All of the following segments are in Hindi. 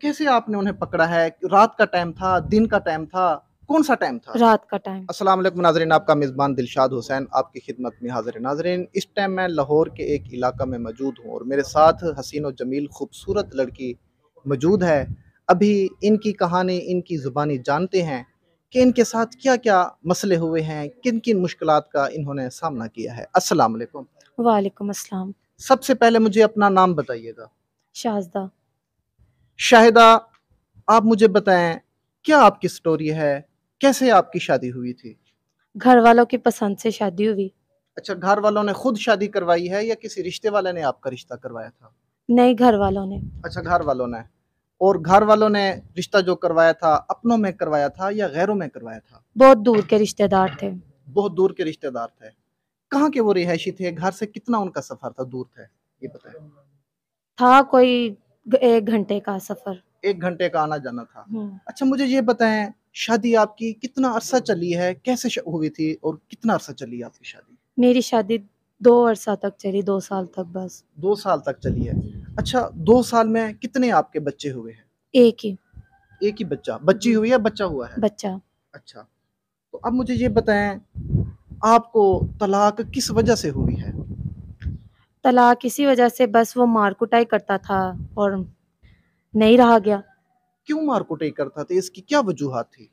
कैसे आपने उन्हें पकड़ा है? रात का टाइम था, दिन का टाइम था, कौन सा टाइम था? रात का टाइम। अस्सलाम वालेकुम नाज़रीन, आपका मेज़बान दिलशाद हुसैन आपकी खिदमत में हाज़िर है। नाज़रीन, इस टाइम मैं लाहौर के एक इलाका में मौजूद हूँ और मेरे साथ हसीन और जमील खूबसूरत लड़की मौजूद है। अभी इनकी कहानी, इनकी ज़ुबानी जानते हैं कि इनके साथ क्या-क्या मसले हुए हैं, किन-किन मुश्किलात का इन्होंने सामना किया है। अस्सलाम वालेकुम। वालेकुम अस्सलाम। सबसे पहले मुझे अपना नाम बताइएगा। शाज़दा। शाहिदा, आप मुझे बताएँ, क्या आपकी स्टोरी है? कैसे आपकी शादी हुई थी? घर वालों की पसंद से शादी हुई। अच्छा, घर वालों ने खुद शादी करवाई है या किसी रिश्ते वाले ने आपका रिश्ता करवाया था? नहीं, घर वालों ने। अच्छा, घर वालों ने। और घर वालों ने रिश्ता जो करवाया था, अपनों में करवाया था या गैरों में करवाया था? बहुत दूर के रिश्तेदार थे। बहुत दूर के रिश्तेदार थे। कहाँ के वो रिहायशी थे? घर से कितना उनका सफ़र था, दूर थे? ये बताएँ। था कोई 1 घंटे का सफ़र। 1 घंटे का आना-जाना था। हुँ। अच्छा, मुझे ये बताएँ, शादी आपकी कितना अरसा चली है? कैसे हुई थी और कितना अरसा चली आपकी शादी? मेरी शादी 2 अरसा तक चली, 2 साल तक बस। 2 साल तक चली है। अच्छा, 2 साल में कितने आपके बच्चे हुए हैं? एक ही। एक ही बच्चा। बच्ची जी। हुई है, बच्चा हुआ है? बच्चा। अच्छा, तो अब मुझे ये बताएँ, आपको तलाक किस वजह से हुई है? तलाक इसी वजह से, बस वो मार-कुटाई करता था और नहीं रहा गया। क्यों मार-कुटाई करता था? इसकी क्या वजूहात थी?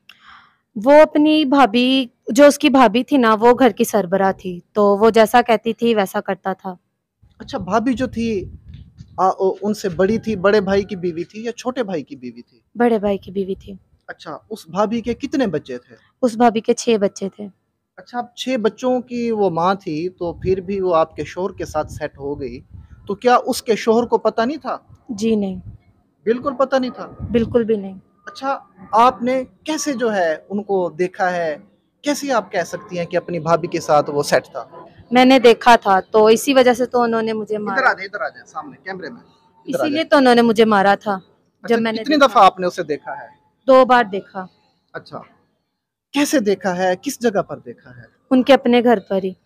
वो अपनी भाभी, जो उसकी भाभी थी ना, वो घर की सरबराह थी, तो वो जैसा कहती थी वैसा करता था। अच्छा, भाभी जो थी उनसे बड़ी थी, बड़े भाई की बीवी थी या छोटे भाई की बीवी थी? बड़े भाई की बीवी थी। अच्छा, उस भाभी के कितने बच्चे थे? उस भाभी के 6 बच्चे थे। अच्छा, अब 6 बच्चों की वो माँ थी, तो फिर भी वो आपके शौहर के साथ सेट हो गई, तो क्या उसके शौहर को पता नहीं था? जी नहीं, बिल्कुल पता नहीं था? बिल्कुल भी नहीं। अच्छा, आपने कैसे जो है उनको देखा है? कैसे आप कह सकती हैं कि अपनी भाभी के साथ वो सेट था? मैंने देखा था, तो इसी वजह से तो उन्होंने मुझे मारा। इधर आ जाए सामने कैमरे में, इधर आ इसीलिए जाए। तो उन्होंने मुझे मारा था, जब अच्छा, मैंने कितनी देखा। दफ़ा आपने उसे देखा है? 2 बार देखा। अच्छा, कैसे देखा है? किस जगह पर देखा है? उनके अपने घर पर ही।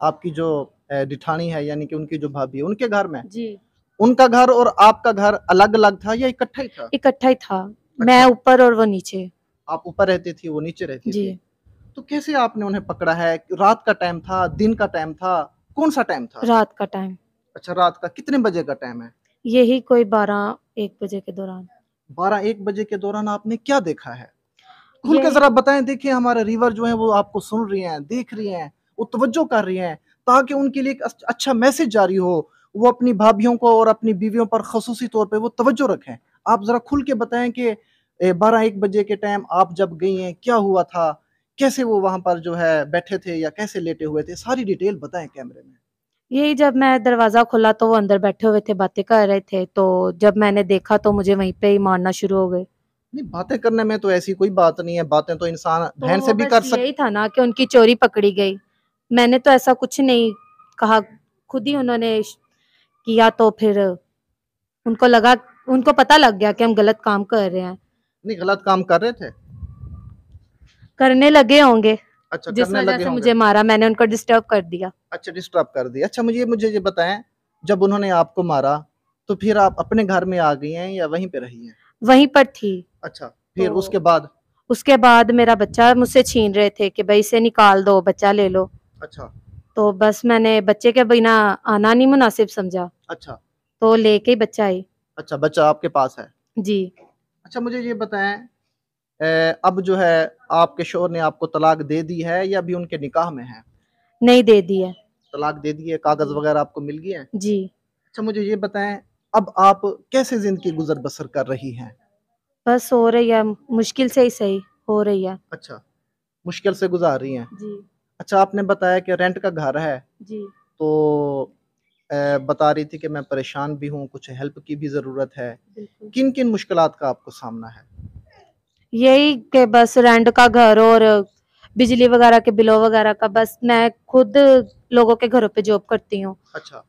आपकी जो जेठानी है यानी कि उनकी जो भाभी है, उनके घर में? जी। उनका घर और आपका घर अलग-अलग था या इकट्ठा ही था? इकट्ठा ही था। मैं अच्छा, ऊपर और वो नीचे। आप ऊपर रहती थी, वो नीचे रहती जी। थी। तो कैसे आपने उन्हें पकड़ा है? रात का टाइम था, दिन का टाइम था, कौन-सा टाइम था? रात का टाइम। अच्छा, रात का कितने बजे का टाइम है? यही कोई 12-1 बजे के दौरान। 12-1 बजे के दौरान आपने क्या देखा है? खुल के यही। ज़रा बताएँ। देखिए, हमारे व्यूअर जो हैं वो आपको सुन रही हैं, देख रही हैं, वो तवज्जो कर रही हैं, ताकि उनके लिए एक अच्छा मैसेज जारी हो। वो अपनी भाभियों को और अपनी बीवियों पर ख़ुसूसी तौर पे वो तवज्जो रखें। आप ज़रा खुल के बताएँ कि 12-1 बजे के टाइम आप जब गई हैं, क्या हुआ था? कैसे वो वहाँ पर जो है बैठे थे या कैसे लेटे हुए थे? सारी डिटेल बताएँ कैमरे में। यही, जब मैं दरवाज़ा खोला तो वो अंदर बैठे हुए थे, बातें कर रहे थे, तो जब मैंने देखा तो मुझे वहीं पे ही मारना शुरू हो गए। नहीं, बातें करने में तो ऐसी कोई बात नहीं है, बातें तो इंसान बहन से तो भी बस कर सक यही था ना कि उनकी चोरी पकड़ी गई। मैंने तो ऐसा कुछ नहीं कहा, खुद ही उन्होंने किया, तो फिर उनको लगा, उनको पता लग गया कि हम गलत काम कर रहे हैं। नहीं, गलत काम कर रहे थे? करने लगे होंगे, अच्छा, जिस करने वजह लगे से होंगे। मुझे मारा, मैंने उनको डिस्टर्ब कर दिया। अच्छा, डिस्टर्ब कर दिया। अच्छा, मुझे ये बताएँ, जब उन्होंने आपको मारा, तो फिर आप अपने घर में आ गई हैं या वहीं पे रही हैं? वहीं पर थी। अच्छा, फिर तो उसके बाद? उसके बाद मेरा बच्चा मुझसे छीन रहे थे कि भई इसे निकाल दो, बच्चा ले लो। अच्छा, तो बस मैंने बच्चे के बिना आना नहीं मुनासिब समझा, अच्छा, तो लेके ही बच्चा आई। अच्छा, बच्चा आपके पास है। जी। अच्छा, मुझे ये बताएँ, अब जो है आपके शौहर ने आपको तलाक दे दी है या अभी उनके निकाह में हैं? नहीं, दे दी है। तलाक दे दी है, कागज़ जी। वग़ैरह आपको मिल गए हैं? जी। अच्छा, मुझे ये बताएँ, अब आप कैसे ज़िंदगी गुज़र-बसर कर रही हैं? बस हो रही है, मुश्किल से ही सही, हो रही है। अच्छा, मुश्किल से गुज़ार रही हैं। जी। अच्छा, आपने बताया कि रेंट का घर है, जी। तो बता रही थी कि मैं परेशान भी हूँ, कुछ हेल्प की भी ज़रूरत है। बिल्कुल। किन-किन मुश्किलात का आपको सामना है? यही कि बस रेंट का घर और बिजली वगैरह के बिलों वगैरह का, बस मैं खुद लोगों के घरों पे जॉब करती हूँ। अच्छा,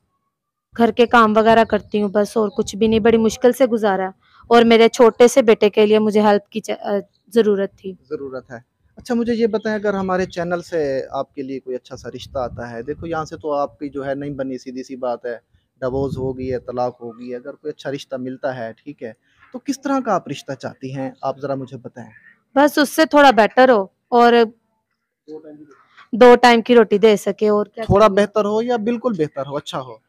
घर के काम वगैरह करती हूँ बस, और कुछ भी नहीं, बड़ी मुश्किल से गुज़ारा। और मेरे छोटे से बेटे के लिए मुझे हेल्प की ज़रूरत थी। ज़रूरत है। अच्छा, मुझे ये बताएँ, अगर हमारे चैनल से आपके लिए कोई अच्छा-सा रिश्ता आता है, देखो यहाँ से तो आपकी जो है नहीं बनी, सीधी-सी बात है, डिवोर्स हो गई है, तलाक हो गई है, अगर कोई अच्छा रिश्ता मिलता है, ठीक है, तो किस तरह का आप रिश्ता चाहती हैं? आप ज़रा मुझे बताएँ। बस उससे थोड़ा बेटर हो और 2 टाइम की रोटी दे सके, और क्या थोड़ा चाहिए। बेहतर हो या बिल्कुल बेहतर हो, अच्छा हो?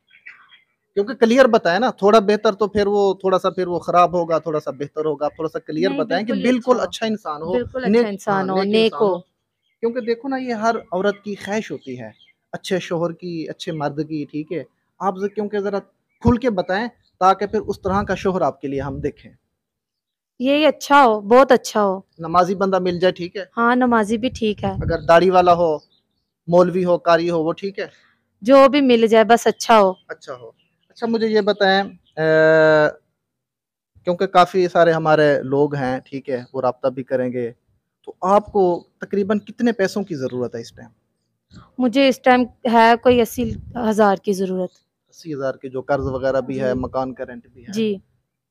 क्योंकि क्लियर बताएँ ना, थोड़ा बेहतर तो फिर वो थोड़ा-सा फिर वो खराब होगा, थोड़ा-सा बेहतर होगा। आप थोड़ा-सा क्लियर नहीं, बताएँ कि बिल्कुल ही अच्छा बिल्कुल हो, अच्छा इंसान हो, बिल्कुल अच्छा नेक, हाँ, इंसान हो, नेक नेक इंसान हो। हो। क्योंकि देखो ना, ये हर औरत की ख़्वाहिश होती है, अच्छे शौहर की, अच्छे मर्द की, ठीक है? आप क्योंकि ज़रा खुल के बताएँ, ताकि फिर उस तरह का शौहर आपके लिए हम देखें। यही अच्छा हो, बहुत अच्छा हो। नमाज़ी बंदा मिल जाए, ठीक है? हाँ, नमाज़ी भी ठीक है। अगर दाढ़ी वाला हो, मौलवी हो, कारी हो, वो ठीक है? जो भी मिल जाए बस अच्छा हो। अच्छा हो। अच्छा मुझे ये बताएँ, क्योंकि काफ़ी सारे हमारे लोग हैं, ठीक है? वो राब्ता भी करेंगे, तो आपको तकरीबन कितने पैसों की ज़रूरत है इस टाइम? मुझे इस टाइम है कोई 80,000 की ज़रूरत। 80,000 की, जो कर्ज़ वग़ैरह भी है, जी, मकान का रेंट भी है। जी।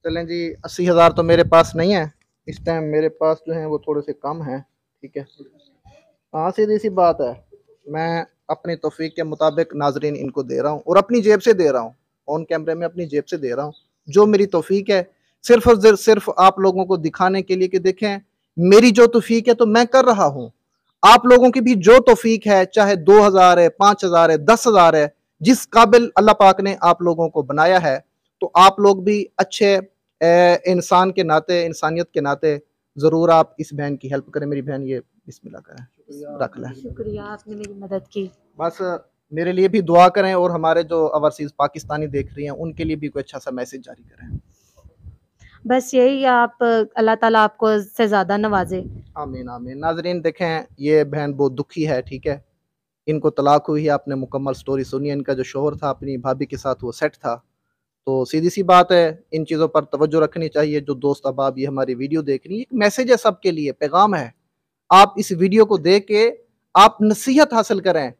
चलें जी, 80,000 तो मेरे पास नहीं है, इस टाइम मेरे पास जो हैं वो थोड़े से कम हैं, ठीक है? हाँ, सीधी-सी बात है, मैं अपनी तौफ़ीक के मुताबिक नाज़रीन इनको दे रहा हूँ और अपनी जेब से दे रहा हूँ, ऑन कैमरे में अपनी जेब से दे रहा हूँ। जो मेरी तौफ़ीक है, सिर्फ़ और सिर्फ़ आप लोगों को दिखाने के लिए कि देखें, मेरी जो तौफ़ीक है तो मैं कर रहा हूँ। आप लोगों की भी जो तौफ़ीक है, चाहे 2,000 है, 5,000 है, 10,000 है, जिस काबिल अल्लाह पाक ने आप लोगों को बनाया है, तो आप लोग भी अच्छे इंसान के नाते, इंसानियत के नाते ज़रूर आप इस बहन की हेल्प करें। मेरी बहन ये बिस्मिल्लाह करें, रख लें। शुक्रिया, आपने मेरी मदद की। बस मेरे लिए भी दुआ करें और हमारे जो ओवरसीज़ पाकिस्तानी देख रही हैं, उनके लिए भी कोई अच्छा-सा मैसेज जारी करें। बस यही, आप अल्लाह ताला आपको से ज़्यादा नवाज़े। आमीन, आमीन। नाज़रीन देखें, ये बहन बहुत दुखी है, ठीक है? इनको तलाक हुई है, आपने मुकम्मल स्टोरी सुनी है, इनका जो शौहर था अपनी भाभी के साथ वो सेट था। तो सीधी-सी बात है, इन चीज़ों पर तवज्जो रखनी चाहिए। जो दोस्त अहबाब ये हमारी वीडियो देख रही हैं, एक मैसेज है सबके लिए, पैगाम है। आप इस वीडियो को देख के आप नसीहत हासिल करें।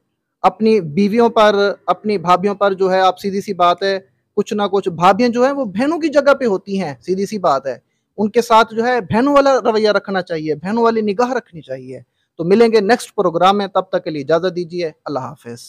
अपनी बीवियों पर, अपनी भाभियों पर जो है, आप सीधी-सी बात है, कुछ ना कुछ भाभियाँ जो हैं वो बहनों की जगह पे होती हैं, सीधी-सी बात है। उनके साथ जो है बहनों वाला रवैया रखना चाहिए, बहनों वाली निगाह रखनी चाहिए। तो मिलेंगे नेक्स्ट प्रोग्राम में, तब तक के लिए इजाज़त दीजिए। अल्लाह हाफ़िज़।